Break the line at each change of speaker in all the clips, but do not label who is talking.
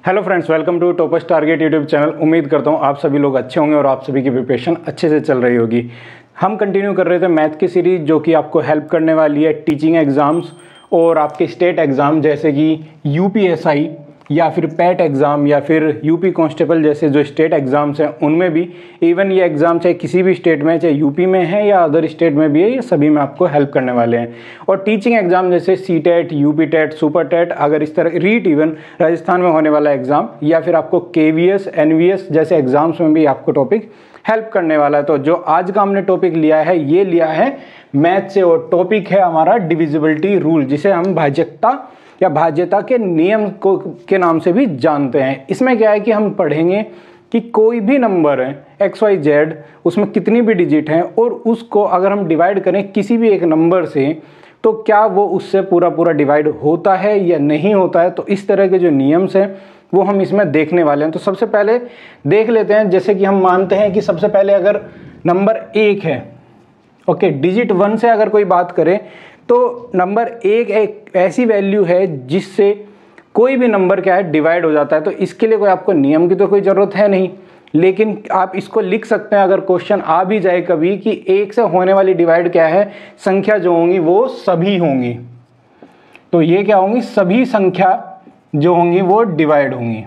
Hello friends, welcome to toppers target YouTube channel. उम्मीद करता हूँ आप सभी लोग अच्छे होंगे और आप सभी की प्रिपरेशन अच्छे से चल रही होगी। हम कंटिन्यू कर रहे थे मैथ की सीरीज, जो कि आपको हेल्प करने वाली है टीचिंग एग्जाम्स और आपके स्टेट एग्ज़ाम जैसे कि यूपीएसआई या फिर पैट एग्ज़ाम या फिर यूपी कांस्टेबल जैसे जो स्टेट एग्ज़ाम्स हैं उनमें भी। इवन ये एग्ज़ाम चाहे किसी भी स्टेट में, चाहे यूपी में है या अदर स्टेट में भी है, ये सभी में आपको हेल्प करने वाले हैं। और टीचिंग एग्ज़ाम जैसे CTET, UP TET, super TET, अगर इस तरह रीट, इवन राजस्थान में होने वाला एग्ज़ाम, या फिर आपको केवीएस, एनवीएस जैसे एग्ज़ाम्स में भी आपको टॉपिक हेल्प करने वाला है। तो जो आज का हमने टॉपिक लिया है, ये लिया है मैथ से, और टॉपिक है हमारा डिविजिबिलिटी रूल, जिसे हम भाज्यता या भाज्यता के नियम को के नाम से भी जानते हैं। इसमें क्या है कि हम पढ़ेंगे कि कोई भी नंबर है XYZ, उसमें कितनी भी डिजिट हैं, और उसको अगर हम डिवाइड करें किसी भी एक नंबर से, तो क्या वो उससे पूरा पूरा डिवाइड होता है या नहीं होता है। तो इस तरह के जो नियम्स हैं वो हम इसमें देखने वाले हैं। तो सबसे पहले देख लेते हैं, जैसे कि हम मानते हैं कि सबसे पहले अगर नंबर 1 है, ओके, डिजिट 1 से अगर कोई बात करे तो नंबर 1 एक ऐसी वैल्यू है जिससे कोई भी नंबर क्या है डिवाइड हो जाता है। तो इसके लिए कोई आपको नियम की तो कोई ज़रूरत है नहीं, लेकिन आप इसको लिख सकते हैं। अगर क्वेश्चन आ भी जाए कभी कि 1 से होने वाली डिवाइड क्या है, संख्या जो होंगी वो सभी होंगी, तो ये क्या होंगी, सभी संख्या जो होंगी वो डिवाइड होंगी।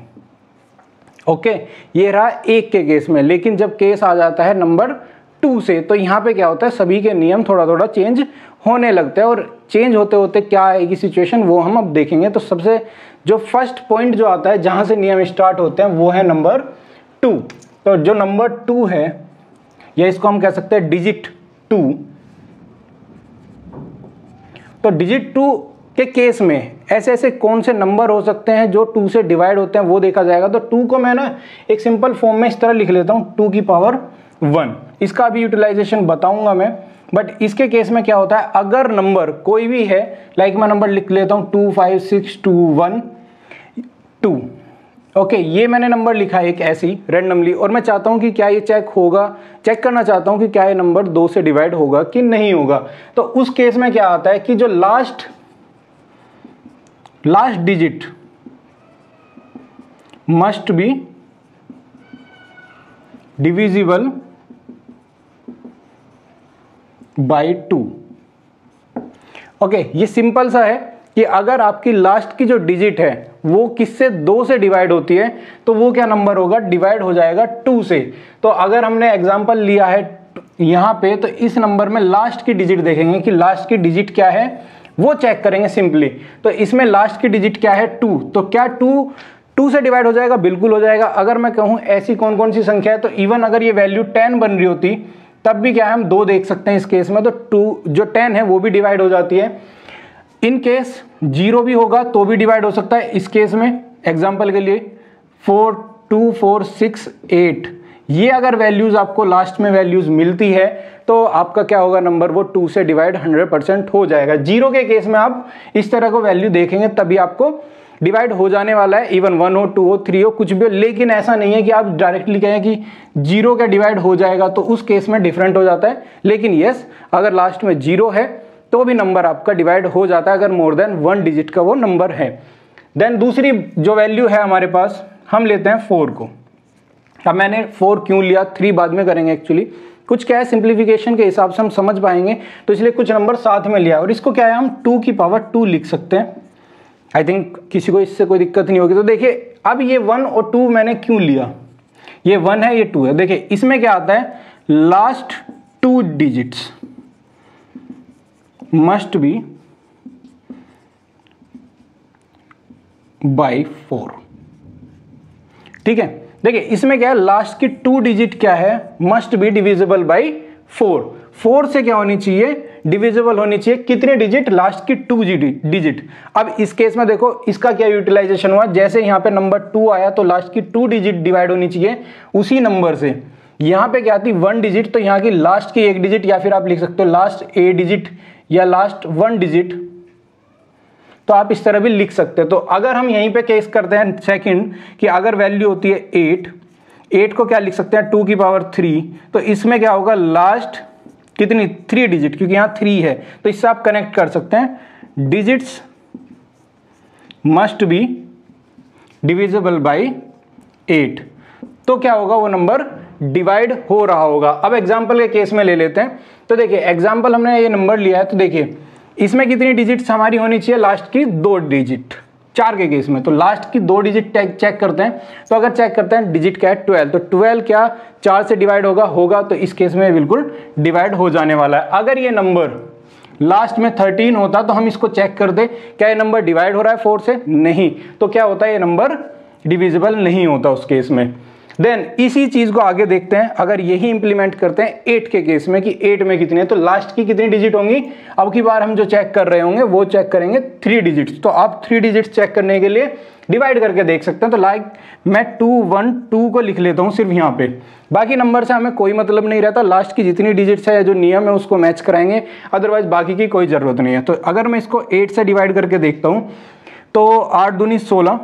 ओके, ये रहा 1 के केस में। लेकिन जब केस आ जाता है नंबर 2 से, तो यहाँ पे क्या होता है, सभी के नियम थोड़ा थोड़ा चेंज होने लगते हैं, और चेंज होते होते क्या आएगी सिचुएशन वो हम अब देखेंगे। तो सबसे जो फर्स्ट पॉइंट जो आता है जहाँ से नियम स्टार्ट होते हैं वो है नंबर 2। तो जो नंबर 2 है, या इसको हम कह सकते हैं डिजिट 2। तो डिजिट 2 के केस में ऐसे ऐसे कौन से नंबर हो सकते हैं जो 2 से डिवाइड होते हैं वो देखा जाएगा। तो 2 को मैं ना एक सिंपल फॉर्म में इस तरह लिख लेता हूँ, 2 की पावर 1। इसका भी यूटिलाइजेशन बताऊंगा मैं, बट इसके केस में क्या होता है, अगर नंबर कोई भी है, लाइक मैं नंबर लिख लेता हूँ 2 5 6 2 1 2। ओके, ये मैंने नंबर लिखा है एक ऐसी रैंडमली, और मैं चाहता हूँ कि क्या ये चेक करना चाहता हूँ कि क्या ये नंबर 2 से डिवाइड होगा कि नहीं होगा। तो उस केस में क्या आता है कि जो last digit must be divisible by 2। Okay, ये सिंपल सा है कि अगर आपकी लास्ट की जो डिजिट है वो किससे 2 से डिवाइड होती है, तो वो क्या नंबर होगा, डिवाइड हो जाएगा 2 से। तो अगर हमने एग्जांपल लिया है यहाँ पे, तो इस नंबर में लास्ट की डिजिट देखेंगे कि लास्ट की डिजिट क्या है, वो चेक करेंगे सिंपली। तो इसमें लास्ट की डिजिट क्या है, 2। तो क्या 2 से डिवाइड हो जाएगा, बिल्कुल हो जाएगा। अगर मैं कहूँ ऐसी कौन कौन सी संख्या है, तो इवन अगर ये वैल्यू 10 बन रही होती तब भी क्या है, हम 2 देख सकते हैं इस केस में। तो 2 जो 10 है वो भी डिवाइड हो जाती है। इन केस 0 भी होगा तो भी डिवाइड हो सकता है। इस केस में एग्जांपल के लिए 4 2 4 6 8, ये अगर वैल्यूज आपको लास्ट में वैल्यूज मिलती है तो आपका क्या होगा, नंबर वो 2 से डिवाइड 100% हो जाएगा। 0 के केस में आप इस तरह को वैल्यू देखेंगे तभी आपको डिवाइड हो जाने वाला है, इवन 1 हो 2 हो 3 हो कुछ भी हो। लेकिन ऐसा नहीं है कि आप डायरेक्टली कहें कि 0 का डिवाइड हो जाएगा, तो उस केस में डिफरेंट हो जाता है। लेकिन यस, अगर लास्ट में 0 है तो भी नंबर आपका डिवाइड हो जाता है, अगर मोर देन 1 डिजिट का वो नंबर है। देन दूसरी जो वैल्यू है हमारे पास, हम लेते हैं 4 को। अब मैंने 4 क्यों लिया, 3 बाद में करेंगे एक्चुअली। कुछ क्या है, सिंप्लीफिकेशन के हिसाब से हम समझ पाएंगे, तो इसलिए कुछ नंबर साथ में लिया। और इसको क्या है, हम 2 की पावर 2 लिख सकते हैं। आई थिंक किसी को इससे कोई दिक्कत नहीं होगी। तो देखिए, अब ये 1 और 2 मैंने क्यों लिया, ये 1 है ये 2 है। देखिए इसमें क्या आता है, last 2 digits must B by 4। ठीक है, देखिए इसमें क्या है, लास्ट की 2 डिजिट क्या है, मस्ट बी डिविजिबल बाई 4। 4 से क्या होनी चाहिए, डिविजिबल होनी चाहिए कितने डिजिट, लास्ट की 2 डिजिट। अब इस केस में देखो इसका क्या यूटिलाइजेशन हुआ, जैसे यहाँ पे नंबर 2 आया तो लास्ट की 2 डिजिट डिवाइड होनी चाहिए उसी नंबर से। यहाँ पे क्या आती, 1 डिजिट, तो यहाँ की लास्ट की 1 डिजिट, या फिर आप लिख सकते हो लास्ट A डिजिट या लास्ट 1 डिजिट, तो आप इस तरह भी लिख सकते हैं। तो अगर हम यहीं पे केस करते हैं सेकंड, कि अगर वैल्यू होती है 8 को क्या लिख सकते हैं, 2 की पावर 3, तो इसमें क्या होगा, लास्ट कितनी, 3 डिजिट, क्योंकि यहाँ 3 है, तो इससे आप कनेक्ट कर सकते हैं, digits must be divisible by 8, तो क्या होगा, वो नंबर डिवाइड हो रहा होगा। अब एग्जाम्पल के केस में ले लेते हैं। तो देखिए एग्जाम्पल हमने ये नंबर लिया है, तो देखिए इसमें कितनी डिजिट्स हमारी होनी चाहिए, लास्ट की 2 डिजिट, 4 के केस में तो लास्ट की 2 डिजिट चेक करते हैं। तो अगर चेक करते हैं डिजिट क्या है 12, तो 12 क्या 4 से डिवाइड होगा, तो इस केस में बिल्कुल डिवाइड हो जाने वाला है। अगर ये नंबर लास्ट में 13 होता तो हम इसको चेक करते, क्या ये नंबर डिवाइड हो रहा है 4 से, नहीं, तो क्या होता है, ये नंबर डिविजिबल नहीं होता उस केस में। देन इसी चीज को आगे देखते हैं, अगर यही इंप्लीमेंट करते हैं 8 के केस में, कि 8 में कितने, तो लास्ट की कितनी डिजिट होंगी, अब की बार हम जो चेक कर रहे होंगे वो चेक करेंगे 3 डिजिट्स। तो आप 3 डिजिट्स चेक करने के लिए डिवाइड करके देख सकते हैं। तो लाइक मैं 2 1 2 को लिख लेता हूं सिर्फ यहाँ पे, बाकी नंबर से हमें कोई मतलब नहीं रहता, लास्ट की जितनी डिजिट्स है जो नियम है उसको मैच कराएंगे, अदरवाइज बाकी की कोई जरूरत नहीं है। तो अगर मैं इसको 8 से डिवाइड करके देखता हूं तो 8 दूनी 16,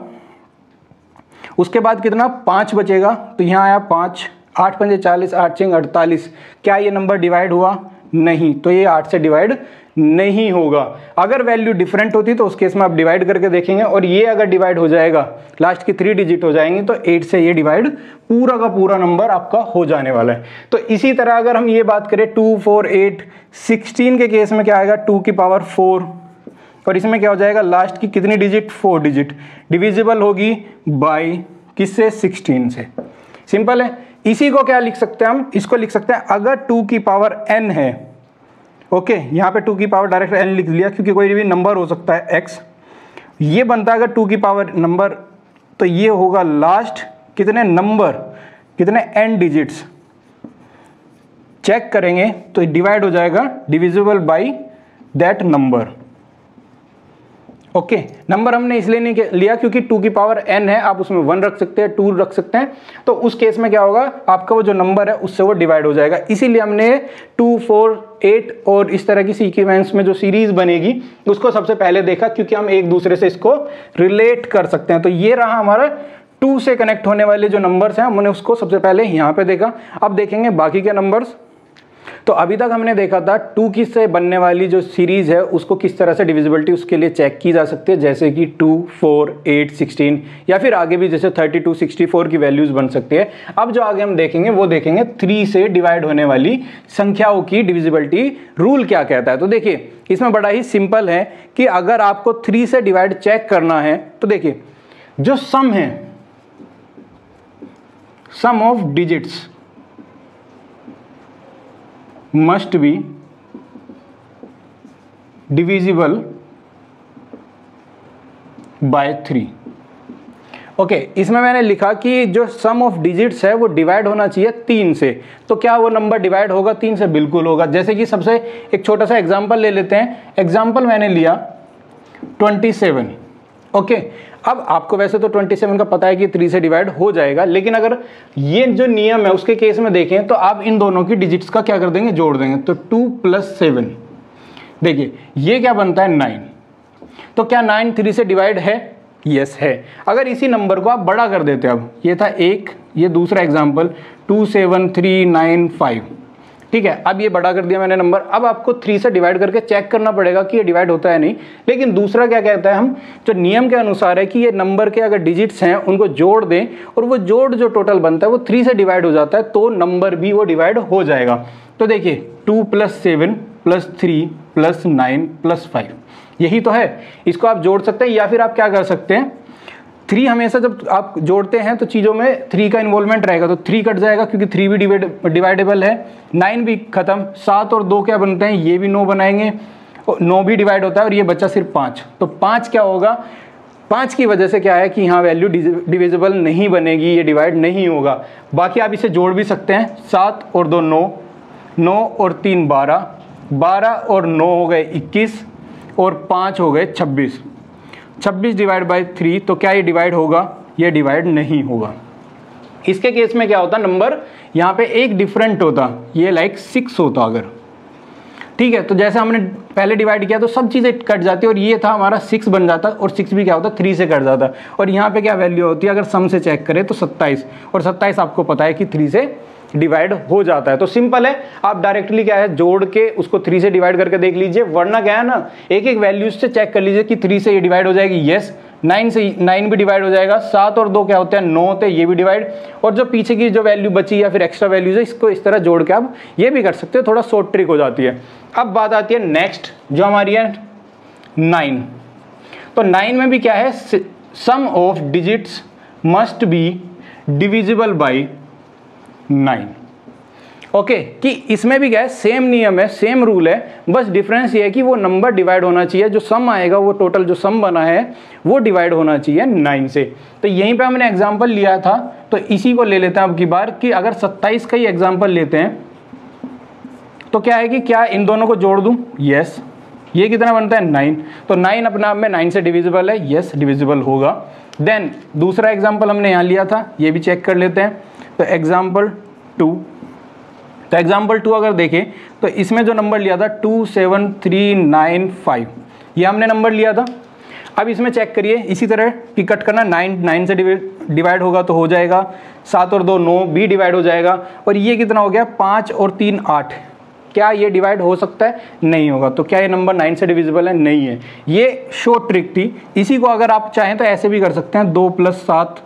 उसके बाद कितना 5 बचेगा, तो यहाँ आया 5, 8 पंजे 40, 8 6 48, क्या ये नंबर डिवाइड हुआ, नहीं, तो ये 8 से डिवाइड नहीं होगा। अगर वैल्यू डिफरेंट होती तो उस केस में आप डिवाइड करके देखेंगे, और ये अगर डिवाइड हो जाएगा, लास्ट की 3 डिजिट हो जाएंगी, तो 8 से ये डिवाइड पूरा का पूरा नंबर आपका हो जाने वाला है। तो इसी तरह अगर हम ये बात करें 2 4 8 16 के केस में क्या आएगा, 2 की पावर 4, और इसमें क्या हो जाएगा, लास्ट की कितनी डिजिट 4 डिजिट, डिविजिबल होगी बाई किससे, 16 से। सिंपल है। इसी को क्या लिख सकते हैं हम, इसको लिख सकते हैं अगर 2 की पावर n है, ओके, यहाँ पे 2 की पावर डायरेक्ट n लिख लिया क्योंकि कोई भी नंबर हो सकता है x, ये बनता है अगर 2 की पावर नंबर, तो ये होगा लास्ट कितने नंबर, कितने n डिजिट्स, चेक करेंगे तो डिवाइड हो जाएगा divisible by that number. Okay, number हमने इसलिए नहीं लिया क्योंकि 2 की पावर n है, आप उसमें 1 रख सकते हैं, 2 रख सकते हैं, तो उस केस में क्या होगा, आपका वो जो नंबर है उससे वो डिवाइड हो जाएगा। इसीलिए हमने 2 4 8 और इस तरह की सीक्वेंस में जो सीरीज बनेगी उसको सबसे पहले देखा, क्योंकि हम एक दूसरे से इसको रिलेट कर सकते हैं। तो ये रहा हमारा 2 से कनेक्ट होने वाले जो नंबर्स हैं, हमने उसको सबसे पहले यहाँ पे देखा। अब देखेंगे बाकी के नंबर्स। तो अभी तक हमने देखा था 2 की से बनने वाली जो सीरीज है उसको किस तरह से डिविजिबिलिटी उसके लिए चेक की जा सकती है, जैसे कि 2 4 8 16 या फिर आगे भी जैसे 32 64 की वैल्यूज बन सकती है। अब जो आगे हम देखेंगे वो देखेंगे 3 से डिवाइड होने वाली संख्याओं की डिविजिबिलिटी रूल क्या कहता है। तो देखिए इसमें बड़ा ही सिंपल है कि अगर आपको 3 से डिवाइड चेक करना है तो देखिए जो सम है, sum of digits must be divisible by 3। Okay, इसमें मैंने लिखा कि जो सम ऑफ डिजिट्स है वो डिवाइड होना चाहिए 3 से, तो क्या वो नंबर डिवाइड होगा 3 से? बिल्कुल होगा। जैसे कि सबसे एक छोटा सा एग्जांपल ले लेते हैं। एग्जांपल मैंने लिया 27। ओके, अब आपको वैसे तो 27 का पता है कि 3 से डिवाइड हो जाएगा, लेकिन अगर ये जो नियम है उसके केस में देखें तो आप इन दोनों की डिजिट्स का क्या कर देंगे, जोड़ देंगे। तो 2 + 7, देखिए ये क्या बनता है 9। तो क्या 9 3 से डिवाइड है? यस है। अगर इसी नंबर को आप बड़ा कर देते, अब ये था एक, ये दूसरा एग्जाम्पल 2 7 3 9 5, ठीक है। अब ये बड़ा कर दिया मैंने नंबर। अब आपको 3 से डिवाइड करके चेक करना पड़ेगा कि ये डिवाइड होता है नहीं। लेकिन दूसरा क्या कहता है, हम जो नियम के अनुसार है कि ये नंबर के अगर डिजिट्स हैं उनको जोड़ दें और वो जोड़ जो टोटल बनता है वो 3 से डिवाइड हो जाता है, तो नंबर भी वो डिवाइड हो जाएगा। तो देखिए 2 + 7 + 3 + 9 + 5, यही तो है। इसको आप जोड़ सकते हैं, या फिर आप क्या कर सकते हैं, 3 हमेशा जब आप जोड़ते हैं तो चीज़ों में 3 का इन्वॉल्वमेंट रहेगा, तो 3 कट जाएगा क्योंकि 3 भी डिवाइडेबल है। 9 भी खत्म, 7 और 2 क्या बनते हैं, ये भी 9 बनाएंगे, 9 भी डिवाइड होता है, और ये बचा सिर्फ 5। तो 5 क्या होगा, 5 की वजह से क्या है कि यहाँ वैल्यू डिविजिबल नहीं बनेगी, ये डिवाइड नहीं होगा। बाकी आप इसे जोड़ भी सकते हैं, 7 और 2 9, 9 और 3 12, 12 और 9 हो गए 21, और 5 हो गए 26। 26 डिवाइड बाई 3, तो क्या ये डिवाइड होगा? ये डिवाइड नहीं होगा। इसके केस में क्या होता, नंबर यहाँ पे एक डिफरेंट होता, ये लाइक 6 होता अगर, ठीक है। तो जैसे हमने पहले डिवाइड किया तो सब चीज़ें कट जाती है, और ये था हमारा 6 बन जाता, और 6 भी क्या होता 3 से कट जाता। और यहाँ पे क्या वैल्यू होती है, अगर सम से चेक करें तो 27, और 27 आपको पता है कि 3 से डिवाइड हो जाता है। तो सिंपल है, आप डायरेक्टली क्या है जोड़ के उसको 3 से डिवाइड करके देख लीजिए, वरना क्या है ना, एक एक वैल्यूज से चेक कर लीजिए कि 3 से ये डिवाइड हो जाएगी, यस, 9 से 9 भी डिवाइड हो जाएगा, 7 और 2 क्या होते हैं 9 होते हैं, ये भी डिवाइड, और जो पीछे की जो वैल्यू बची या फिर एक्स्ट्रा वैल्यूज है इसको इस तरह जोड़ के आप ये भी कर सकते हो, थोड़ा शॉर्ट ट्रिक हो जाती है। अब बात आती है नेक्स्ट जो हमारी है 9। तो 9 में भी क्या है, sum of digits must be divisible by 9। Okay कि इसमें भी क्या है, सेम नियम है, सेम रूल है, बस डिफरेंस ये है कि वो नंबर डिवाइड होना चाहिए, जो सम आएगा वो टोटल जो सम बना है वो डिवाइड होना चाहिए 9 से। तो यहीं पे हमने एग्जांपल लिया था, तो इसी को ले लेते हैं अब की बार कि अगर 27 का ही एग्जांपल लेते हैं तो क्या है कि क्या इन दोनों को जोड़ दूं, यस, ये कितना बनता है 9, तो 9 अपने आप में 9 से डिविजिबल है, यस डिविजिबल होगा। देन दूसरा एग्जांपल हमने यहाँ लिया था, ये भी चेक कर लेते हैं। तो एग्जांपल 2, तो एग्जाम्पल 2 अगर देखें तो इसमें जो नंबर लिया था 27395, ये हमने नंबर लिया था। अब इसमें चेक करिए इसी तरह कि कट करना, 9 से डिवाइड होगा तो हो जाएगा, 7 और 2 9 भी डिवाइड हो जाएगा, और ये कितना हो गया 5 और 3 8, क्या ये डिवाइड हो सकता है, नहीं होगा। तो क्या ये नंबर 9 से डिविजिबल है, नहीं है। ये शॉर्ट ट्रिक थी, इसी को अगर आप चाहें तो ऐसे भी कर सकते हैं, 2 + 7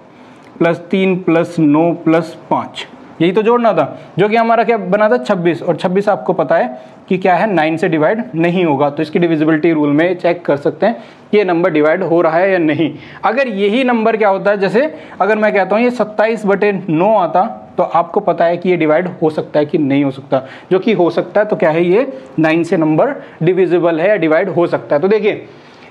+ 3 + 9 + 5, यही तो जोड़ना था, जो कि हमारा क्या बना था 26, और 26 आपको पता है कि क्या है 9 से डिवाइड नहीं होगा। तो इसकी डिविजिबिलिटी रूल में चेक कर सकते हैं कि ये नंबर डिवाइड हो रहा है या नहीं। अगर यही नंबर क्या होता है, जैसे अगर मैं कहता हूँ ये 27/9 आता, तो आपको पता है कि ये डिवाइड हो सकता है कि नहीं हो सकता, जो कि हो सकता है। तो क्या है ये 9 से नंबर डिविजिबल है या डिवाइड हो सकता है। तो देखिए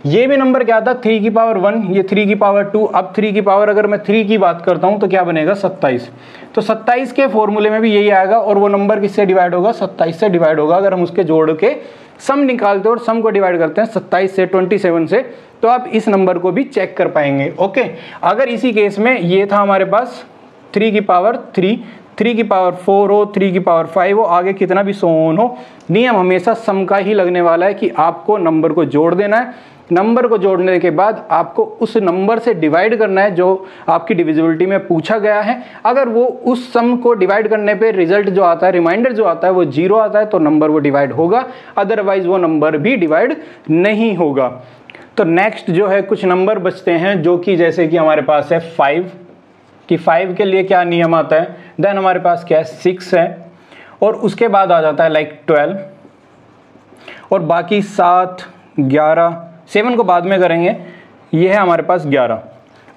ये भी नंबर क्या था 3 की पावर 1, ये 3 की पावर 2, अब 3 की पावर अगर मैं 3 की बात करता हूं तो क्या बनेगा 27। तो 27 के फॉर्मूले में भी यही आएगा, और वो नंबर किससे डिवाइड होगा, 27 से डिवाइड होगा। अगर हम उसके जोड़ के सम निकालते हैं और सम को डिवाइड करते हैं 27 से 27 से, तो आप इस नंबर को भी चेक कर पाएंगे। ओके, अगर इसी केस में ये था हमारे पास 3 की पावर 3, 3 की पावर 4 हो, 3 की पावर 5 हो, आगे कितना भी सोन हो, नियम हमेशा सम का ही लगने वाला है कि आपको नंबर को जोड़ देना है। नंबर को जोड़ने के बाद आपको उस नंबर से डिवाइड करना है जो आपकी डिविजिबिलिटी में पूछा गया है। अगर वो उस सम को डिवाइड करने पे रिजल्ट जो आता है, रिमाइंडर जो आता है वो 0 आता है, तो नंबर वो डिवाइड होगा, अदरवाइज वो नंबर भी डिवाइड नहीं होगा। तो नेक्स्ट जो है कुछ नंबर बचते हैं, जो कि जैसे कि हमारे पास है 5, कि 5 के लिए क्या नियम आता है। देन हमारे पास क्या है 6 है, और उसके बाद आ जाता है लाइक 12, और बाकी 7 11, 7 को बाद में करेंगे, ये है हमारे पास 11।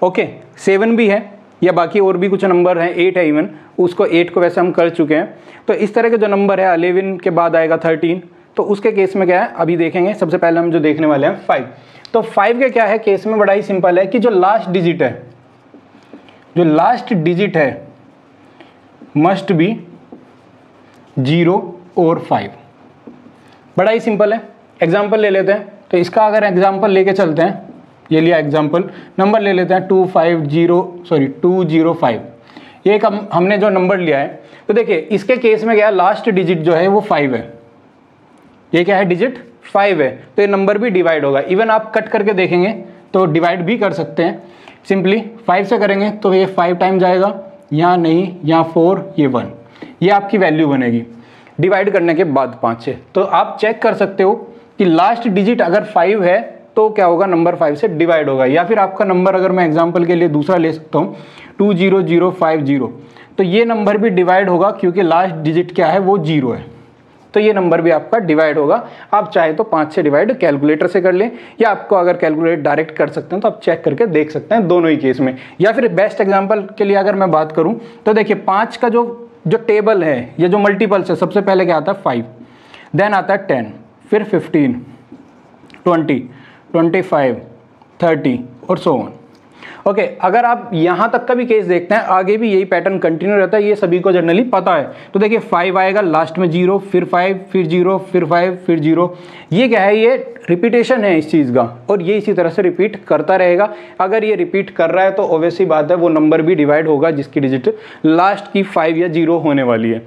ओके 7 भी है, या बाकी और भी कुछ नंबर हैं, 8 है इवन, उसको 8 को वैसे हम कर चुके हैं। तो इस तरह के जो नंबर है 11 के बाद आएगा 13, तो उसके केस में क्या है अभी देखेंगे। सबसे पहले हम जो देखने वाले हैं 5, तो 5 के क्या है केस में बड़ा ही सिंपल है कि जो लास्ट डिजिट है, जो लास्ट डिजिट है मस्ट बी 0 और 5, बड़ा ही सिंपल है। एग्जाम्पल ले लेते हैं, तो इसका अगर एग्जाम्पल लेके चलते हैं, ये लिया एग्जाम्पल, नंबर ले लेते हैं 205, ये एक हमने जो नंबर लिया है। तो देखिए इसके केस में क्या है, लास्ट डिजिट जो है वो 5 है, ये क्या है डिजिट 5 है, तो ये नंबर भी डिवाइड होगा। इवन आप कट करके देखेंगे तो डिवाइड भी कर सकते हैं, सिंपली 5 से करेंगे तो ये 5 टाइम जाएगा, यहाँ नहीं, यहाँ 4, ये 1, ये आपकी वैल्यू बनेगी डिवाइड करने के बाद 5 से। तो आप चेक कर सकते हो कि लास्ट डिजिट अगर 5 है तो क्या होगा, नंबर 5 से डिवाइड होगा। या फिर आपका नंबर अगर मैं एग्जांपल के लिए दूसरा ले सकता हूँ 20050, तो ये नंबर भी डिवाइड होगा क्योंकि लास्ट डिजिट क्या है वो 0 है, तो ये नंबर भी आपका डिवाइड होगा। आप चाहे तो 5 से डिवाइड कैलकुलेटर से कर लें, या आपको अगर कैलकुलेट डायरेक्ट कर सकते हैं तो आप चेक करके देख सकते हैं दोनों ही केस में। या फिर बेस्ट एग्जांपल के लिए अगर मैं बात करूं तो देखिए 5 का जो टेबल है, ये जो मल्टीपल्स है, सबसे पहले क्या आता है 5, देन आता है 10, फिर 15, 20, 25, 30 और सो ऑन। ओके, अगर आप यहाँ तक का भी केस देखते हैं, आगे भी यही पैटर्न कंटिन्यू रहता है, ये सभी को जनरली पता है। तो देखिए 5 आएगा, लास्ट में 0, फिर 5, फिर 0, फिर 5, फिर 0। ये क्या है, ये रिपीटेशन है इस चीज़ का, और ये इसी तरह से रिपीट करता रहेगा। अगर ये रिपीट कर रहा है तो ऑब्वियसली बात है वो नंबर भी डिवाइड होगा जिसकी डिजिट लास्ट की 5 या 0 होने वाली है।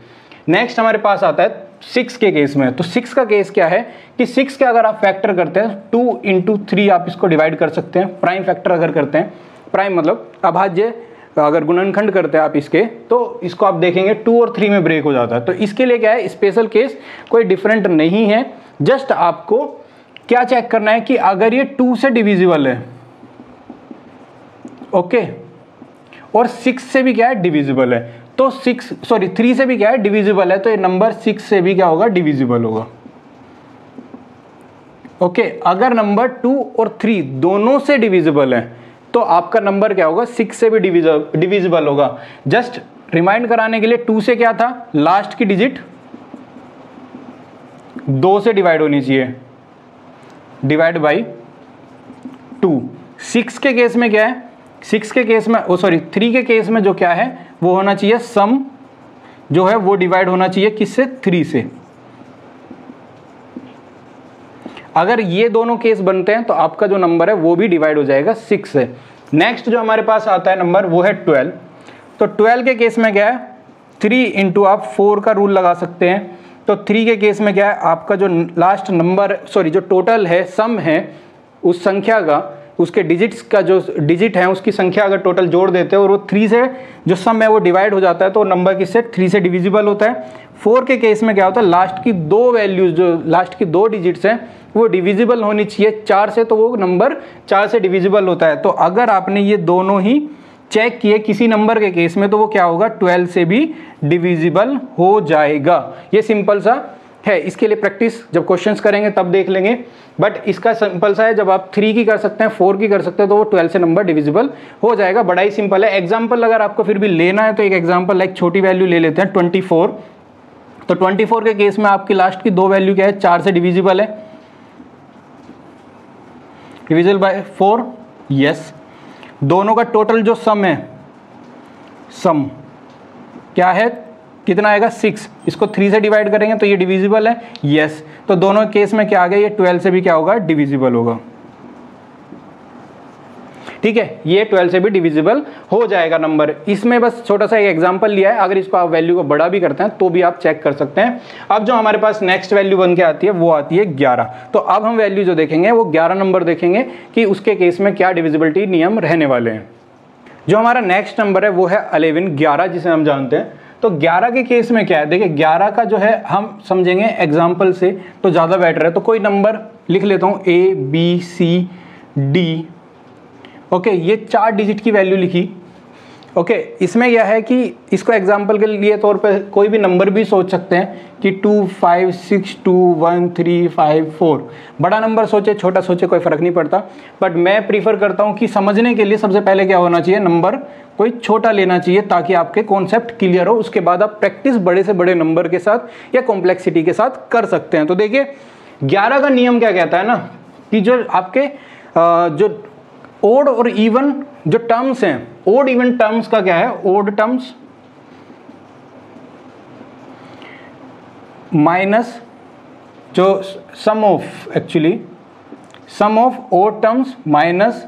नेक्स्ट हमारे पास आता है 6 के केस में। तो 6 का केस क्या है कि 6 के अगर आप फैक्टर करते हैं 2 × 3 आप इसको डिवाइड कर सकते हैं। प्राइम फैक्टर अगर करते हैं, प्राइम मतलब अभाज्य, अगर गुणनखंड करते हैं आप इसके, तो इसको आप देखेंगे 2 और 3 में ब्रेक हो जाता है। तो इसके लिए क्या है, स्पेशल केस कोई डिफरेंट नहीं है। जस्ट आपको क्या चेक करना है कि अगर ये 2 से डिविजिबल है, ओके, और 6 से भी क्या है डिविजिबल है, तो 3 से भी क्या है डिविजिबल है, तो ये नंबर 6 से भी क्या होगा डिविजिबल होगा। ओके, अगर नंबर 2 और 3 दोनों से डिविजिबल है तो आपका नंबर क्या होगा 6 से भी डिविजिबल होगा। जस्ट रिमाइंड कराने के लिए 2 से क्या था, लास्ट की डिजिट 2 से डिवाइड होनी चाहिए, डिवाइड बाई 2। 6 के केस में क्या है, 6 के केस में 3 के केस में जो क्या है वो होना चाहिए सम जो है वो डिवाइड होना चाहिए किससे, 3 से। अगर ये दोनों केस बनते हैं तो आपका जो नंबर है वो भी डिवाइड हो जाएगा 6 से। नेक्स्ट जो हमारे पास आता है नंबर वो है 12। तो 12 के केस में क्या है, 3 इंटू आप 4 का रूल लगा सकते हैं। तो 3 के केस में क्या है, आपका जो लास्ट नंबर जो टोटल है सम है उस संख्या का, उसके डिजिट्स का जो डिजिट है उसकी संख्या अगर टोटल जोड़ देते हैं और वो 3 से जो सम है वो डिवाइड हो जाता है तो नंबर किससे 3 से डिविजिबल होता है। 4 के केस में क्या होता है, लास्ट की 2 वैल्यूज जो लास्ट की 2 डिजिट्स हैं वो डिविजिबल होनी चाहिए 4 से, तो वो नंबर 4 से डिविजिबल होता है। तो अगर आपने ये दोनों ही चेक किए किसी नंबर के केस में तो वो क्या होगा 12 से भी डिविजिबल हो जाएगा। ये सिंपल सा है, इसके लिए प्रैक्टिस जब क्वेश्चंस करेंगे तब देख लेंगे, बट इसका सिंपल सा है, जब आप 3 की कर सकते हैं 4 की कर सकते हैं तो वो 12 से नंबर डिविजिबल हो जाएगा। बड़ा ही सिंपल है। एग्जाम्पल अगर आपको फिर भी लेना है तो एक एग्जाम्पल लाइक छोटी वैल्यू ले लेते हैं 24। तो 24 के केस में आपकी लास्ट की 2 वैल्यू क्या है, 4 से डिविजिबल है, डिविजिबल बाय 4, यस। दोनों का टोटल जो सम है, सम क्या है, कितना आएगा 6, इसको 3 से डिवाइड करेंगे तो ये डिविजिबल है, यस। तो दोनों केस में क्या आ गया, ये 12 से भी क्या होगा डिविजिबल होगा, ठीक है। ये 12 से भी डिविजिबल हो जाएगा नंबर। इसमें बस छोटा सा एक एग्जांपल लिया है, अगर इसको आप वैल्यू को बड़ा भी करते हैं तो भी आप चेक कर सकते हैं। अब जो हमारे पास नेक्स्ट वैल्यू बन के आती है वो आती है 11। तो अब हम वैल्यू जो देखेंगे वो 11 नंबर देखेंगे कि उसके केस में क्या डिविजिबिलिटी नियम रहने वाले हैं। जो हमारा नेक्स्ट नंबर है वो है 11 जिसे हम जानते हैं। तो 11 के केस में क्या है, देखिए 11 का जो है हम समझेंगे एग्जाम्पल से तो ज़्यादा बेटर है। तो कोई नंबर लिख लेता हूँ ABCD, ओके, ये 4 डिजिट की वैल्यू लिखी। ओके, इसमें यह है कि इसको एग्जाम्पल के लिए तौर पे कोई भी नंबर भी सोच सकते हैं कि 2 5 6 2 1 3 5 4। बड़ा नंबर सोचे छोटा सोचे कोई फ़र्क नहीं पड़ता, बट मैं प्रीफर करता हूँ कि समझने के लिए सबसे पहले क्या होना चाहिए, नंबर कोई छोटा लेना चाहिए ताकि आपके कॉन्सेप्ट क्लियर हो। उसके बाद आप प्रैक्टिस बड़े से बड़े नंबर के साथ या कॉम्प्लेक्सिटी के साथ कर सकते हैं। तो देखिए 11 का नियम क्या कहता है ना कि जो आपके जो ओड और इवन जो टर्म्स हैं, ओड इवन टर्म्स का क्या है, ओड टर्म्स माइनस जो sum of, actually sum of odd terms minus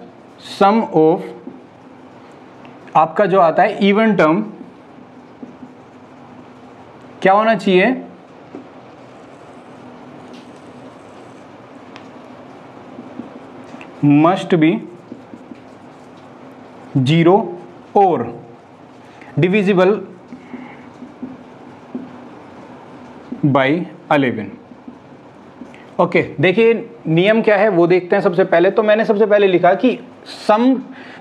sum of आपका जो आता है इवन टर्म, क्या होना चाहिए, मस्ट बी 0 और डिविजिबल बाई 11। ओके, देखिए नियम क्या है वो देखते हैं। सबसे पहले तो मैंने सबसे पहले लिखा कि सम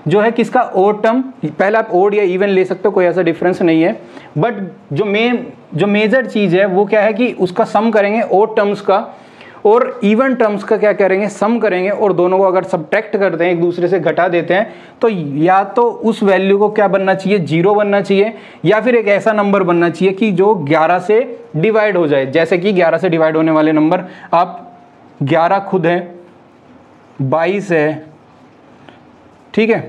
जो है किसका, ओड टर्म। पहले आप ओड या इवन ले सकते हो, कोई ऐसा डिफरेंस नहीं है, बट जो मेजर चीज़ है वो क्या है कि उसका सम करेंगे ओड टर्म्स का और इवन टर्म्स का क्या करेंगे, सम करेंगे, और दोनों को अगर सब्ट्रैक्ट करते हैं, एक दूसरे से घटा देते हैं, तो या तो उस वैल्यू को क्या बनना चाहिए, 0 बनना चाहिए, या फिर एक ऐसा नंबर बनना चाहिए कि जो 11 से डिवाइड हो जाए। जैसे कि 11 से डिवाइड होने वाले नंबर आप 11 खुद है, 22 है, ठीक है,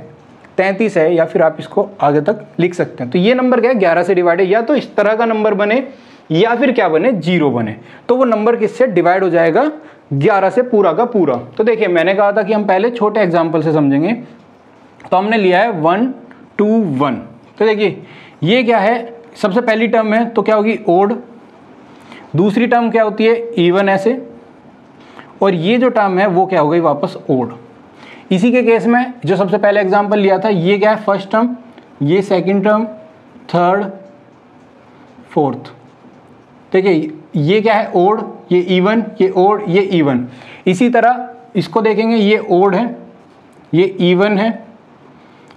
33 है, या फिर आप इसको आगे तक लिख सकते हैं। तो ये नंबर क्या है, 11 से डिवाइड है, या तो इस तरह का नंबर बने या फिर क्या बने, 0 बने, तो वो नंबर किससे डिवाइड हो जाएगा, 11 से पूरा का पूरा। तो देखिए मैंने कहा था कि हम पहले छोटे एग्जाम्पल से समझेंगे, तो हमने लिया है 1 2 1। तो देखिए ये क्या है, सबसे पहली टर्म है तो क्या होगी, ओड। दूसरी टर्म क्या होती है, इवन, ऐसे, और ये जो टर्म है वो क्या हो गई वापस ओड। इसी के केस में जो सबसे पहले एग्जाम्पल लिया था, ये क्या है, फर्स्ट टर्म, ये सेकंड टर्म, थर्ड, फोर्थ। देखिए ये क्या है, ओड, ये इवन, ये ओड, ये इवन। इसी तरह इसको देखेंगे, ये ओड है, ये इवन है,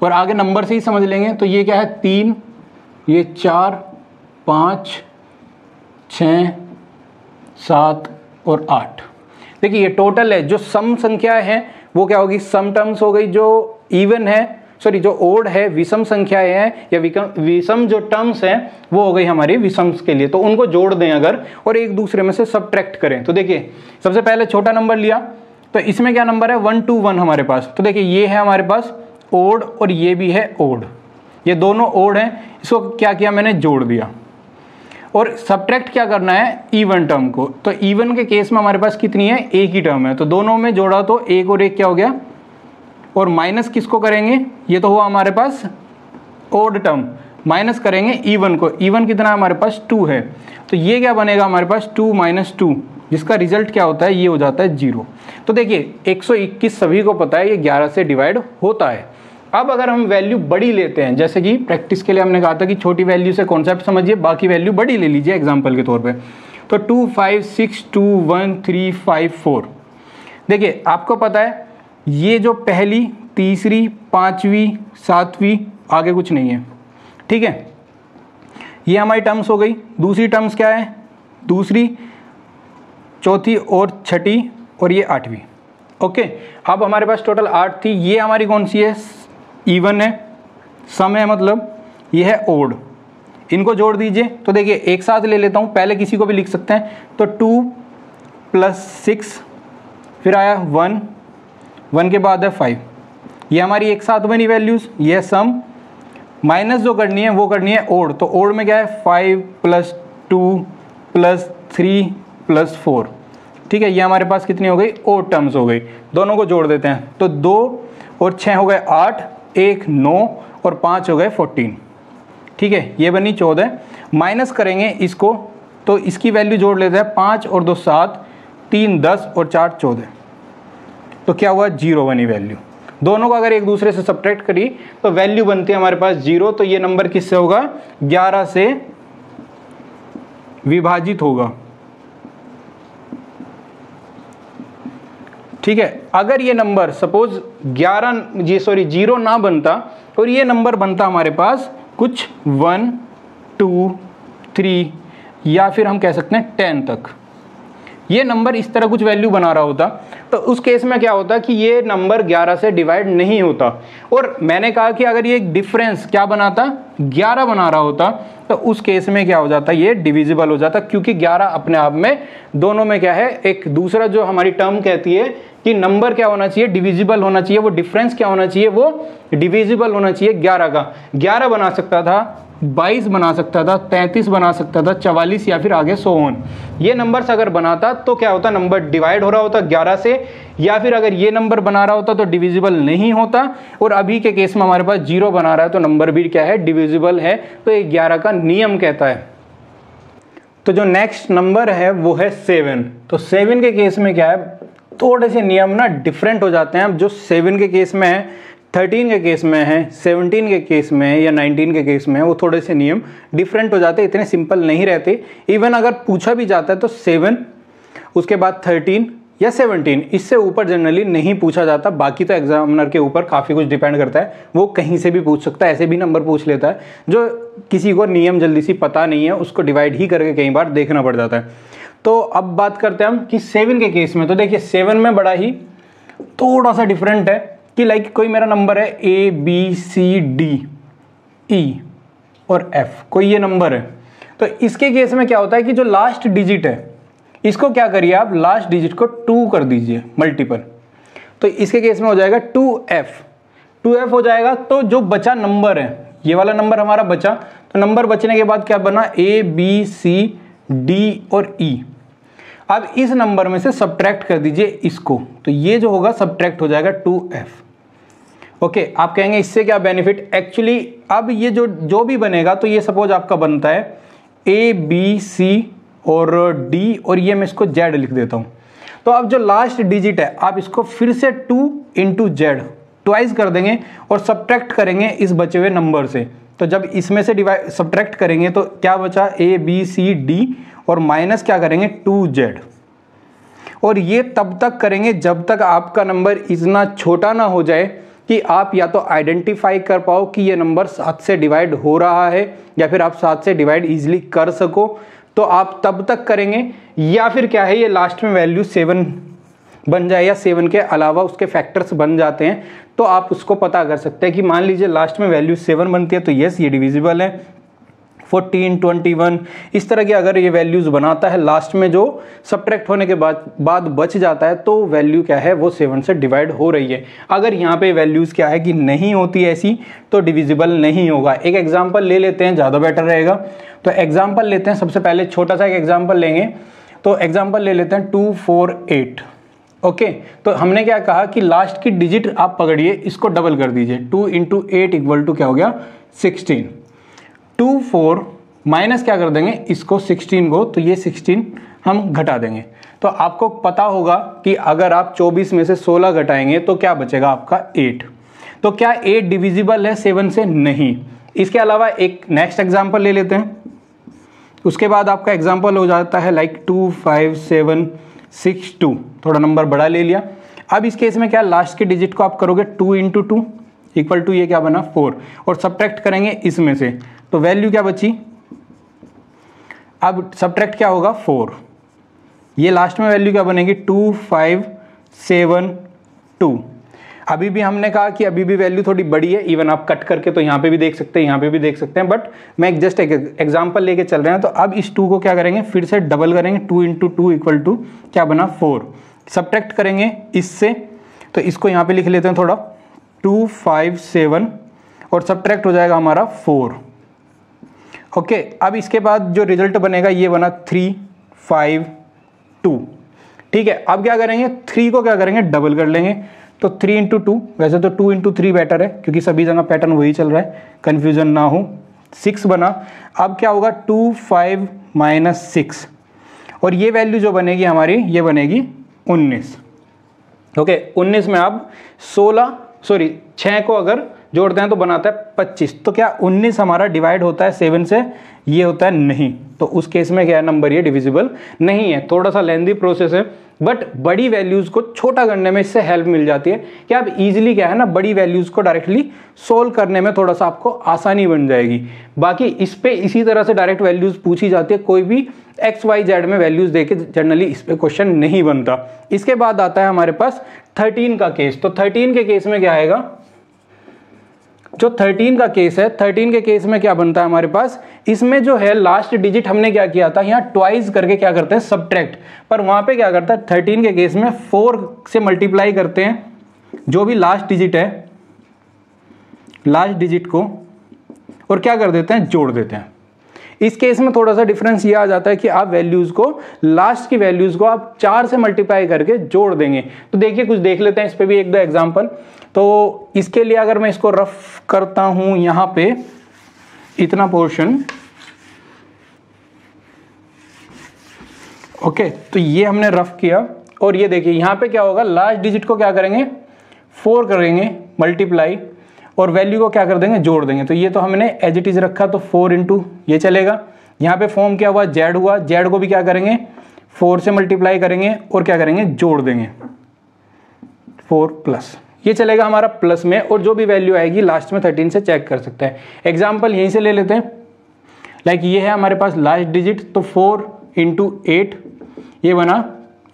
और आगे नंबर से ही समझ लेंगे। तो ये क्या है 3, ये 4, 5, 6, 7 और 8। देखिए ये टोटल है, जो सम संख्या है वो क्या होगी, सम टर्म्स हो गई, जो इवन है सॉरी जो ओड है, विषम संख्याएं हैं या विषम जो टर्म्स हैं वो हो गई हमारी विषम्स के लिए। तो उनको जोड़ दें अगर और एक दूसरे में से सबट्रैक्ट करें। तो देखिए सबसे पहले छोटा नंबर लिया, तो इसमें क्या नंबर है 1 2 1 हमारे पास। तो देखिए ये है हमारे पास ओड और ये भी है ओड, ये दोनों ओड हैं। इसको क्या किया मैंने, जोड़ दिया। और सबट्रैक्ट क्या करना है, इवन टर्म को। तो इवन के केस में हमारे पास कितनी है, एक ही टर्म है, तो दोनों में जोड़ा तो एक और एक क्या हो गया। और माइनस किसको करेंगे, ये तो हुआ हमारे पास ओड टर्म, माइनस करेंगे इवन को। इवन कितना है हमारे पास 2 है, तो ये क्या बनेगा हमारे पास 2 - 2, जिसका रिजल्ट क्या होता है, ये हो जाता है 0। तो देखिए 121 सभी को पता है ये 11 से डिवाइड होता है। अब अगर हम वैल्यू बड़ी लेते हैं, जैसे कि प्रैक्टिस के लिए हमने कहा था कि छोटी वैल्यू से कॉन्सेप्ट समझिए, बाकी वैल्यू बड़ी ले लीजिए एग्जाम्पल के तौर पे। तो 2 5 6 2 1 3 5 4। देखिए आपको पता है ये जो पहली, तीसरी, पांचवी, सातवीं, आगे कुछ नहीं है, ठीक है। ये हमारी टर्म्स हो गई। दूसरी टर्म्स क्या है, दूसरी, चौथी और छठी और ये 8वीं। ओके, अब हमारे पास टोटल 8 थी। ये हमारी कौन सी है, इवन है, सम है, मतलब ये है ओड। इनको जोड़ दीजिए। तो देखिए एक साथ ले लेता हूँ, पहले किसी को भी लिख सकते हैं। तो 2 + 6, फिर आया 1, 1 के बाद है 5। ये हमारी एक साथ बनी वैल्यूज, ये सम। माइनस जो करनी है वो करनी है ओड। तो ओड में क्या है 5 + 2 + 3 + 4, ठीक है। ये हमारे पास कितनी हो गई, ओड टर्म्स हो गई। दोनों को जोड़ देते हैं। तो 2 और 6 हो गए 8, 1 9 और 5 हो गए 14, ठीक है। ये बनी 14। माइनस करेंगे इसको, तो इसकी वैल्यू जोड़ लेते हैं। 5 और 2 7, 3 10 और 4 14। तो क्या हुआ, 0 बनी वैल्यू। दोनों को अगर एक दूसरे से सबट्रैक्ट करी तो वैल्यू बनती है हमारे पास 0। तो ये नंबर किससे होगा, 11 से विभाजित होगा, ठीक है। अगर ये नंबर सपोज 0 ना बनता और ये नंबर बनता हमारे पास कुछ 1 2 3 या फिर हम कह सकते हैं 10 तक, ये नंबर इस तरह कुछ वैल्यू बना रहा होता, तो उस केस में क्या होता कि ये नंबर 11 से डिवाइड नहीं होता। और मैंने कहा कि अगर ये डिफरेंस क्या बनाता, 11 बना रहा होता, तो उस केस में क्या हो जाता, ये डिविजिबल हो जाता, क्योंकि 11 अपने आप में दोनों में क्या है, एक दूसरा जो हमारी टर्म कहती है कि नंबर क्या होना चाहिए, डिविजिबल होना चाहिए। वो डिफरेंस क्या होना चाहिए, वो डिविजिबल होना चाहिए 11 का। 11 बना सकता था, 22 बना सकता था, 33 बना सकता था, 44 या फिर आगे 100 ऑन। ये नंबर्स अगर बनाता तो क्या होता, नंबर डिवाइड हो रहा होता 11 से, या फिर अगर ये नंबर बना रहा होता तो डिविजिबल नहीं होता। और अभी के केस में हमारे पास 0 बना रहा है तो नंबर भी क्या है, डिविजिबल है। तो ये 11 का नियम कहता है। तो जो नेक्स्ट नंबर है वो है 7। तो 7 के केस में क्या है, थोड़े से नियम ना डिफरेंट हो जाते हैं। अब जो 7 के केस में है, 13 के केस में है, 17 के केस में है या 19 के केस में है, वो थोड़े से नियम डिफरेंट हो जाते हैं, इतने सिंपल नहीं रहते। इवन अगर पूछा भी जाता है तो 7 उसके बाद 13 या 17, इससे ऊपर जनरली नहीं पूछा जाता। बाकी तो एग्जामिनर के ऊपर काफ़ी कुछ डिपेंड करता है, वो कहीं से भी पूछ सकता है, ऐसे भी नंबर पूछ लेता है। जो किसी को नियम जल्दी से पता नहीं है उसको डिवाइड ही करके कई बार देखना पड़ जाता है। तो अब बात करते हैं हम कि 7 के केस में। तो देखिए 7 में बड़ा ही थोड़ा सा डिफरेंट है कि लाइक कोई मेरा नंबर है A B C D E और F, कोई ये नंबर है। तो इसके केस में क्या होता है कि जो लास्ट डिजिट है इसको क्या करिए आप, लास्ट डिजिट को 2 कर दीजिए मल्टीपल। तो इसके केस में हो जाएगा 2F हो जाएगा। तो जो बचा नंबर है, ये वाला नंबर हमारा बचा, तो नंबर बचने के बाद क्या बना, A B C D और E। अब इस नंबर में से सबट्रैक्ट कर दीजिए इसको, तो ये जो होगा सबट्रैक्ट हो जाएगा 2F। ओके, आप कहेंगे इससे क्या बेनिफिट, एक्चुअली अब ये जो भी बनेगा, तो ये सपोज आपका बनता है A B C और D और ये मैं इसको Z लिख देता हूँ। तो अब जो लास्ट डिजिट है आप इसको फिर से 2 × Z ट्वाइस कर देंगे और सबट्रैक्ट करेंगे इस बचे हुए नंबर से। तो जब इसमें से सबट्रैक्ट करेंगे तो क्या बचा, A B C D और माइनस क्या करेंगे 2Z। और ये तब तक करेंगे जब तक आपका नंबर इतना छोटा ना हो जाए कि आप या तो आइडेंटिफाई कर पाओ कि ये नंबर 7 से डिवाइड हो रहा है, या फिर आप 7 से डिवाइड इजीली कर सको, तो आप तब तक करेंगे। या फिर क्या है, ये लास्ट में वैल्यू 7 बन जाए या 7 के अलावा उसके फैक्टर्स बन जाते हैं, तो आप उसको पता कर सकते हैं कि मान लीजिए लास्ट में वैल्यू 7 बनती है तो यस ये डिविजिबल है। 14, 21 इस तरह की अगर ये वैल्यूज बनाता है, लास्ट में जो सब्ट्रैक्ट होने के बाद बच जाता है, तो वैल्यू क्या है वो 7 से डिवाइड हो रही है। अगर यहाँ पे वैल्यूज क्या है कि नहीं होती ऐसी, तो डिविजिबल नहीं होगा। एक एग्जांपल ले लेते हैं, ज़्यादा बेटर रहेगा। तो एग्जांपल लेते हैं, सबसे पहले छोटा सा एक एग्जांपल लेंगे। तो एग्जांपल ले लेते हैं 248। ओके, तो हमने क्या कहा कि लास्ट की डिजिट आप पकड़िए, इसको डबल कर दीजिए। 2 × 8 इक्वल टू क्या हो गया 16। 24 माइनस क्या कर देंगे इसको 16 को, तो ये 16 हम घटा देंगे। तो आपको पता होगा कि अगर आप 24 में से 16 घटाएंगे तो क्या बचेगा आपका 8। तो क्या 8 डिविजिबल है 7 से? नहीं। इसके अलावा एक नेक्स्ट एग्जांपल ले लेते हैं, उसके बाद आपका एग्जांपल हो जाता है लाइक 2, 5, 7, 6, 2। थोड़ा नंबर बड़ा ले लिया। अब इस केस में क्या, लास्ट के डिजिट को आप करोगे 2 × 2 इक्वल टू ये क्या बना 4, और सब्ट्रैक्ट करेंगे इसमें से, तो वैल्यू क्या बची, अब सब्ट्रैक्ट क्या होगा 4। ये लास्ट में वैल्यू क्या बनेगी 2, 5, 7, 2। अभी भी हमने कहा कि अभी भी वैल्यू थोड़ी बड़ी है, इवन आप कट करके तो यहाँ पे भी देख सकते हैं, यहाँ पे भी देख सकते हैं, बट मैं जस्ट एक एग्जांपल लेके चल रहे हैं। तो अब इस 2 को क्या करेंगे, फिर से डबल करेंगे। 2 × 2 इक्वल टू क्या बना 4। सब्ट्रैक्ट करेंगे इससे, तो इसको यहाँ पे लिख लेते हैं थोड़ा 2, 5, 7, और सब्ट्रैक्ट हो जाएगा हमारा 4। ओके, अब इसके बाद जो रिजल्ट बनेगा ये बना 3, 5, 2। ठीक है, अब क्या करेंगे, 3 को क्या करेंगे डबल कर लेंगे। तो 3 × 2, वैसे तो 2 × 3 बेटर है क्योंकि सभी जगह पैटर्न वही चल रहा है, कंफ्यूजन ना हो। 6 बना। अब क्या होगा 2, 5 - 6, और ये वैल्यू जो बनेगी हमारी ये बनेगी 19। ओके, 19 में आप 6 को अगर जोड़ते हैं तो बनाता है 25। तो क्या 19 हमारा डिवाइड होता है 7 से? ये होता है नहीं। तो उस केस में क्या है, नंबर ये डिविजिबल नहीं है। थोड़ा सा लेंदी प्रोसेस है, बट बड़ी वैल्यूज को छोटा करने में इससे हेल्प मिल जाती है कि आप इजीली क्या है ना, बड़ी वैल्यूज को डायरेक्टली सोल्व करने में थोड़ा सा आपको आसानी बन जाएगी। बाकी इस पे इसी तरह से डायरेक्ट वैल्यूज पूछी जाती है, कोई भी XYZ में वैल्यूज देके जनरली इस पे क्वेश्चन नहीं बनता। इसके बाद आता है हमारे पास 13 का केस। तो 13 के केस में क्या आएगा, जो 13 का केस है, 13 के केस में क्या बनता है हमारे पास, इसमें जो है लास्ट डिजिट हमने क्या किया था, यहाँ ट्वाइस करके क्या करते हैं सब्ट्रैक्ट, पर वहां पे क्या करता है 13 के केस में 4 से मल्टीप्लाई करते हैं जो भी लास्ट डिजिट है, लास्ट डिजिट को, और क्या कर देते हैं जोड़ देते हैं। इस केस में थोड़ा सा डिफरेंस ये आ जाता है कि आप वैल्यूज को, लास्ट की वैल्यूज को आप 4 से मल्टीप्लाई करके जोड़ देंगे। तो देखिए कुछ देख लेते हैं इस पे भी 1-2 एग्जांपल। तो इसके लिए अगर मैं इसको रफ करता हूं, यहां पे इतना पोर्शन, ओके, तो ये हमने रफ किया, और ये देखिए यहां पे क्या होगा, लास्ट डिजिट को क्या करेंगे 4 करेंगे मल्टीप्लाई, और वैल्यू को क्या कर देंगे जोड़ देंगे। तो ये तो हमने एज इट इज रखा, तो 4 × ये चलेगा। यहाँ पे फॉर्म क्या हुआ, जेड हुआ, जेड को भी क्या करेंगे 4 से मल्टीप्लाई करेंगे और क्या करेंगे जोड़ देंगे 4+, ये चलेगा हमारा प्लस में, और जो भी वैल्यू आएगी लास्ट में 13 से चेक कर सकते हैं। एग्जाम्पल यहीं से ले लेते हैं, लाइक ये है हमारे पास लास्ट डिजिट, तो 4 × 8 ये बना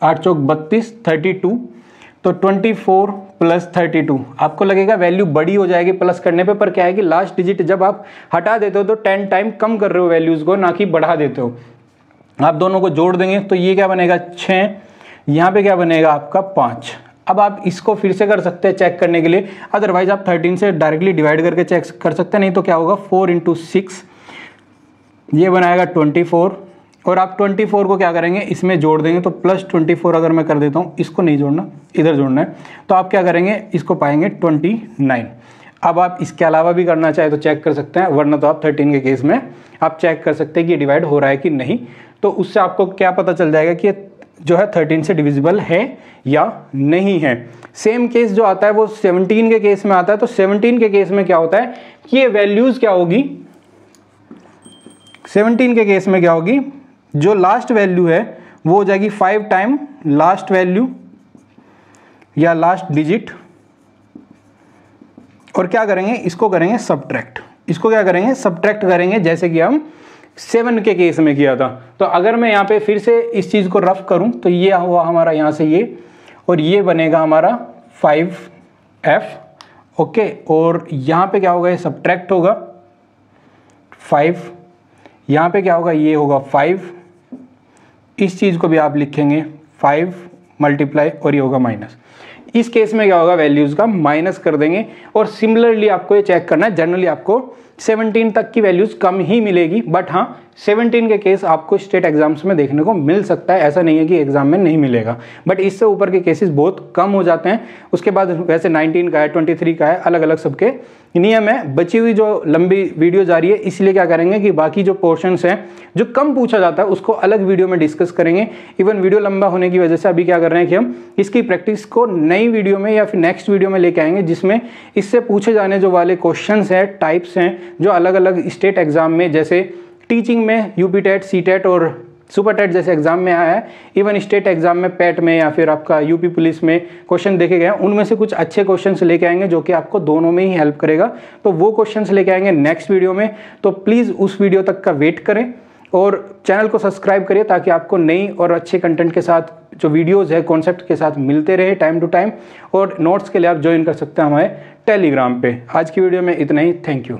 8 × 32 32, तो 24 + 32। आपको लगेगा वैल्यू बड़ी हो जाएगी प्लस करने पे, पर क्या है कि लास्ट डिजिट जब आप हटा देते हो तो 10 टाइम कम कर रहे हो वैल्यूज को, ना कि बढ़ा देते हो। आप दोनों को जोड़ देंगे तो ये क्या बनेगा 6, यहाँ पे क्या बनेगा आपका 5। अब आप इसको फिर से कर सकते हैं चेक करने के लिए, अदरवाइज आप 13 से डायरेक्टली डिवाइड करके चेक कर सकते हैं। नहीं तो क्या होगा 4 × 6 ये बनाएगा 24, और आप 24 को क्या करेंगे इसमें जोड़ देंगे, तो +24 अगर मैं कर देता हूँ, इसको नहीं जोड़ना इधर जोड़ना है, तो आप क्या करेंगे इसको पाएंगे 29। अब आप इसके अलावा भी करना चाहे तो चेक कर सकते हैं, वरना तो आप 13 के केस में आप चेक कर सकते हैं कि ये डिवाइड हो रहा है कि नहीं। तो उससे आपको क्या पता चल जाएगा कि ये जो है 13 से डिविजिबल है या नहीं है। सेम केस जो आता है वो 17 के केस में आता है। तो 17 के केस में क्या होता है कि ये वैल्यूज क्या होगी, 17 के केस में क्या होगी, जो लास्ट वैल्यू है वो हो जाएगी 5 टाइम लास्ट वैल्यू या लास्ट डिजिट और क्या करेंगे, इसको करेंगे सब्ट्रैक्ट। इसको क्या करेंगे, सब्ट्रैक्ट करेंगे, जैसे कि हम 7 के केस में किया था। तो अगर मैं यहाँ पे फिर से इस चीज़ को रफ करूँ तो ये हुआ हमारा यहाँ से ये, और ये बनेगा हमारा 5f, ओके। और यहाँ पे क्या होगा, ये सब्ट्रैक्ट होगा 5, यहाँ पे क्या होगा, ये होगा 5, इस चीज़ को भी आप लिखेंगे 5 मल्टीप्लाई, और ये होगा माइनस। इस केस में क्या होगा, वैल्यूज़ का माइनस कर देंगे। और सिमिलरली आपको ये चेक करना है, जनरली आपको 17 तक की वैल्यूज़ कम ही मिलेगी, बट हाँ 17 के केस आपको स्टेट एग्जाम्स में देखने को मिल सकता है, ऐसा नहीं है कि एग्जाम में नहीं मिलेगा, बट इससे ऊपर के केसेस बहुत कम हो जाते हैं। उसके बाद वैसे 19 का है, 23 का है, अलग अलग सबके नियम है। बची हुई जो लंबी वीडियो जा रही है, इसलिए क्या करेंगे कि बाकी जो पोर्शंस हैं जो कम पूछा जाता है उसको अलग वीडियो में डिस्कस करेंगे। इवन वीडियो लंबा होने की वजह से अभी क्या कर रहे हैं कि हम इसकी प्रैक्टिस को नई वीडियो में या फिर नेक्स्ट वीडियो में लेके आएंगे, जिसमें इससे पूछे जाने जो वाले क्वेश्चंस हैं, टाइप्स हैं, जो अलग अलग स्टेट एग्जाम में, जैसे टीचिंग में यूपी टेट, सी टेट और सुपर टेट जैसे एग्जाम में आया है, इवन स्टेट एग्जाम में पैट में या फिर आपका यूपी पुलिस में क्वेश्चन देखे गए हैं, उनमें से कुछ अच्छे क्वेश्चंस लेके आएंगे जो कि आपको दोनों में ही हेल्प करेगा। तो वो क्वेश्चंस लेके आएंगे नेक्स्ट वीडियो में, तो प्लीज़ उस वीडियो तक का वेट करें और चैनल को सब्सक्राइब करिए ताकि आपको नई और अच्छे कंटेंट के साथ जो वीडियोज़ है कॉन्सेप्ट के साथ मिलते रहे टाइम टू टाइम। और नोट्स के लिए आप ज्वाइन कर सकते हैं हमारे टेलीग्राम पे। आज की वीडियो में इतना ही, थैंक यू।